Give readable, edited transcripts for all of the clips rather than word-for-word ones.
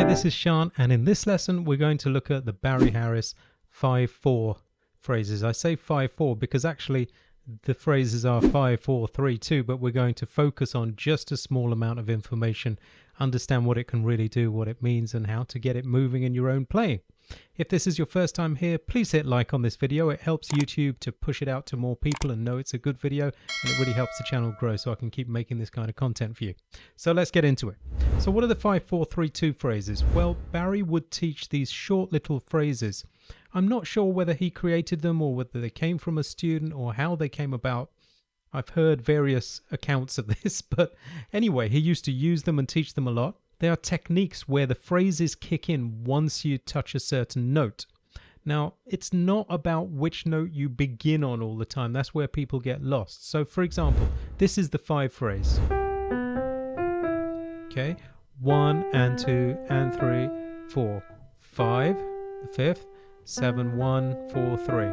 this is Sean, and in this lesson we're going to look at the Barry Harris 5/4 phrases. I say 5/4 because actually the phrases are 5/4-3/2, but we're going to focus on just a small amount of information, understand what it can really do, what it means, and how to get it moving in your own playing. If this is your first time here, please hit like on this video. It helps YouTube to push it out to more people and know it's a good video, and it really helps the channel grow so I can keep making this kind of content for you. So let's get into it. So what are the 5/4-3/2 phrases? Well, Barry would teach these short little phrases. I'm not sure whether he created them or whether they came from a student or how they came about. I've heard various accounts of this, but anyway, he used to use them and teach them a lot. They are techniques where the phrases kick in once you touch a certain note. Now, it's not about which note you begin on all the time. That's where people get lost. So, for example, this is the 5 phrase. Okay, 1 and 2 and 3, 4, 5, the 5th, 7, 1, 4, 3.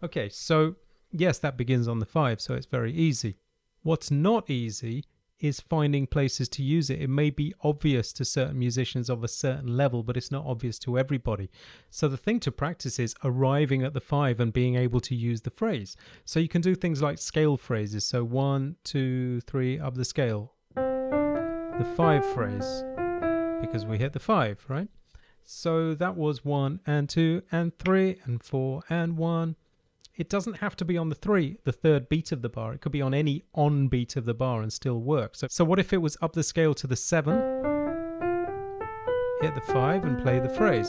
Okay, so yes, that begins on the 5, so it's very easy. What's not easy is finding places to use it. It may be obvious to certain musicians of a certain level, but it's not obvious to everybody. So the thing to practice is arriving at the 5 and being able to use the phrase. So you can do things like scale phrases. So 1, 2, 3 up the scale. The 5 phrase, because we hit the 5, right? So that was 1 and 2 and 3 and 4 and 1. It doesn't have to be on the 3, the third beat of the bar. It could be on any on beat of the bar and still work. So what if it was up the scale to the 7, hit the 5 and play the phrase.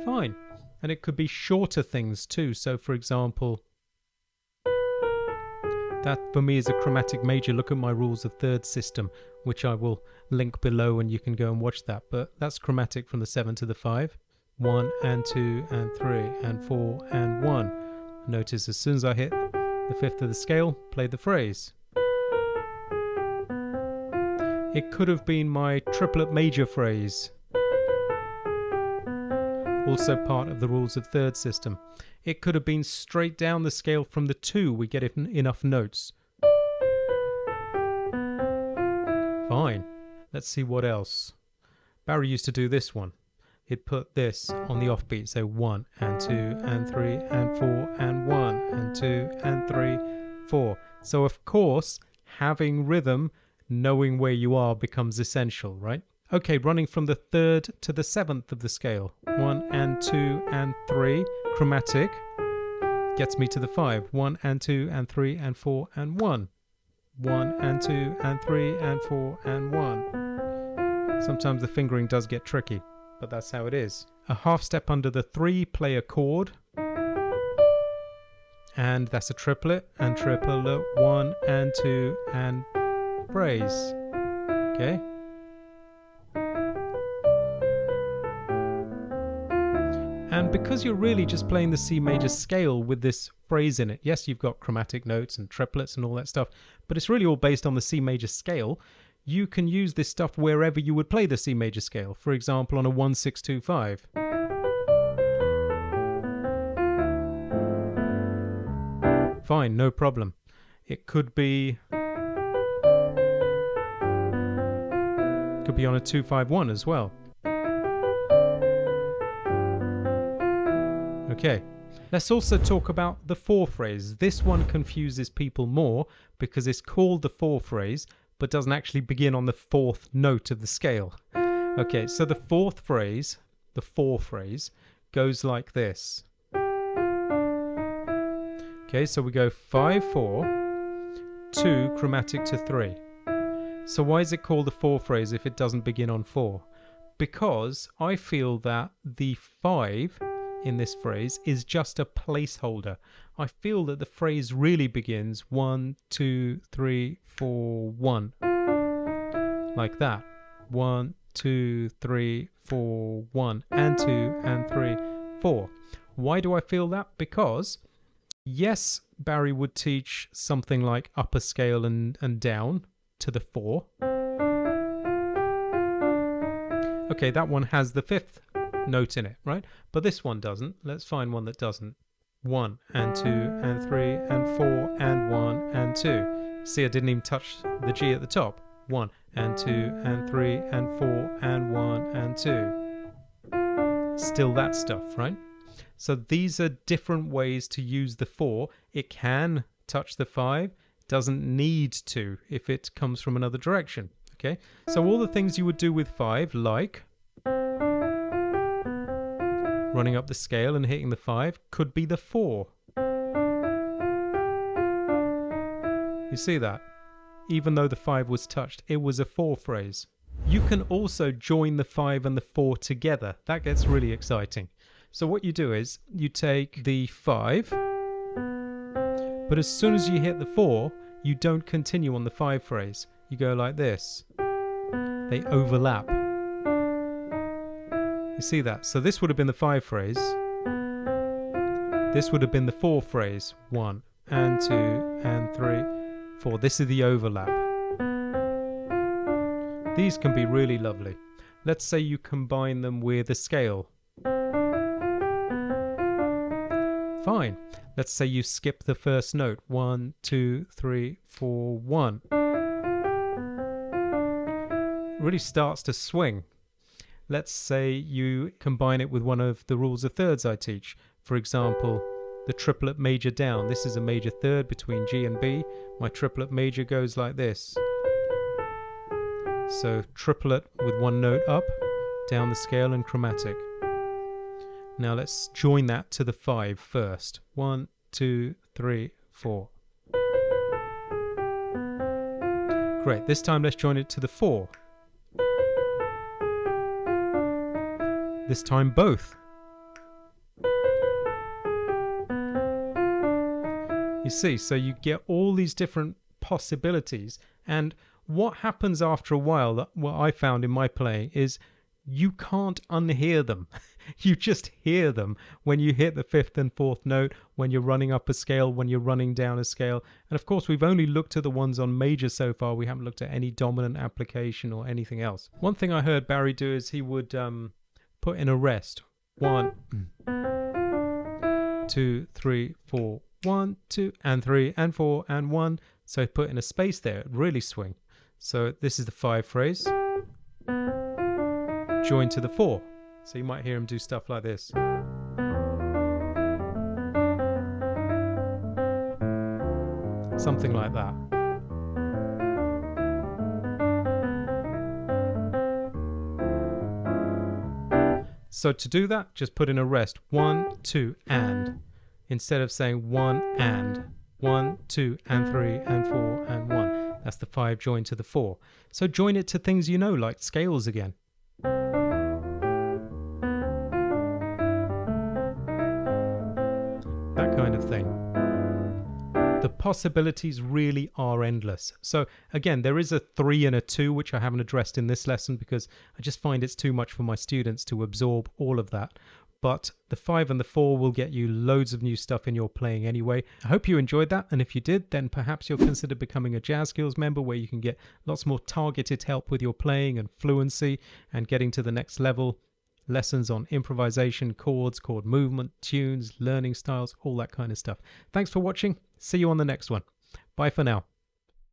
Fine. And it could be shorter things too. So for example, that for me is a chromatic major. Look at my rules of third system, which I will link below and you can go and watch that. But that's chromatic from the 7 to the 5. 1 and 2 and 3 and 4 and 1. Notice as soon as I hit the 5th of the scale, play the phrase. It could have been my triplet major phrase. Also part of the rules of third system. It could have been straight down the scale from the 2. We get enough notes. Fine. Let's see what else. Barry used to do this one. He'd put this on the offbeat. So 1 and 2 and 3 and 4 and 1 and 2 and 3, 4. So of course, having rhythm, knowing where you are becomes essential, right? Okay, running from the 3rd to the 7th of the scale. 1 and 2 and 3, chromatic, gets me to the 5. 1 and 2 and 3 and 4 and 1. 1 and 2 and 3 and 4 and 1. Sometimes the fingering does get tricky, but that's how it is. A half step under the 3, play a chord. And that's a triplet and triplet. 1 and 2 and phrase. Okay. And because you're really just playing the C major scale with this phrase in it, yes, you've got chromatic notes and triplets and all that stuff, but it's really all based on the C major scale. You can use this stuff wherever you would play the C major scale. For example, on a 1-6-2-5. Fine, no problem. It could be on a 2-5-1 as well. Okay, let's also talk about the 4 phrase. This one confuses people more because it's called the 4 phrase, but doesn't actually begin on the 4th note of the scale. Okay, so the 4th phrase, the 4 phrase, goes like this. Okay, so we go 5-4, 2, chromatic to 3. So why is it called the 4 phrase if it doesn't begin on 4? Because I feel that the 5 in this phrase is just a placeholder. I feel that the phrase really begins 1, 2, 3, 4, 1. Like that. 1, 2, 3, 4, 1. And 2, and 3, 4. Why do I feel that? Because, yes, Barry would teach something like upper scale and down to the 4. Okay, that one has the 5th note in it, right? But this one doesn't. Let's find one that doesn't. 1 and 2 and 3 and 4 and 1 and 2. See, I didn't even touch the G at the top. 1 and 2 and 3 and 4 and 1 and 2. Still that stuff, right? So these are different ways to use the 4. It can touch the 5, doesn't need to if it comes from another direction. Okay, so all the things you would do with 5, like running up the scale and hitting the 5, could be the 4. You see that? Even though the 5 was touched, it was a 4 phrase. You can also join the 5 and the 4 together. That gets really exciting. So what you do is you take the 5, but as soon as you hit the 4, you don't continue on the 5 phrase. You go like this. They overlap. You see that? So this would have been the 5 phrase. This would have been the 4 phrase. 1 and 2 and 3, 4. This is the overlap. These can be really lovely. Let's say you combine them with a scale. Fine. Let's say you skip the first note. 1, 2, 3, 4, 1. Really starts to swing. Let's say you combine it with one of the rules of thirds I teach. For example, the triplet major down. This is a major third between G and B. My triplet major goes like this. So triplet with one note up, down the scale and chromatic. Now let's join that to the 5 first. 1, 2, 3, 4. Great. This time let's join it to the 4. This time both. You see, so you get all these different possibilities, and what happens after a while, that what I found in my playing, is you can't unhear them. You just hear them when you hit the 5th and 4th note, when you're running up a scale, when you're running down a scale. And of course, we've only looked at the ones on major so far. We haven't looked at any dominant application or anything else. One thing I heard Barry do is he would put in a rest. 1, 2, 3, 4, 1, 2, and 3, and 4, and 1. So put in a space there. It really swing. So this is the 5 phrase. Join to the 4. So you might hear him do stuff like this. Something like that. So to do that, just put in a rest. 1, 2, and. Instead of saying 1 and. 1, 2, and 3, and 4, and 1. That's the 5 joined to the 4. So join it to things you know, like scales again. That kind of thing. The possibilities really are endless. So again, there is a 3 and a 2, which I haven't addressed in this lesson because I just find it's too much for my students to absorb all of that. But the 5 and the 4 will get you loads of new stuff in your playing anyway. I hope you enjoyed that, and if you did, then perhaps you'll consider becoming a Jazz Skills member, where you can get lots more targeted help with your playing and fluency and getting to the next level. Lessons on improvisation, chords, chord movement, tunes, learning styles, all that kind of stuff. Thanks for watching. See you on the next one. Bye for now.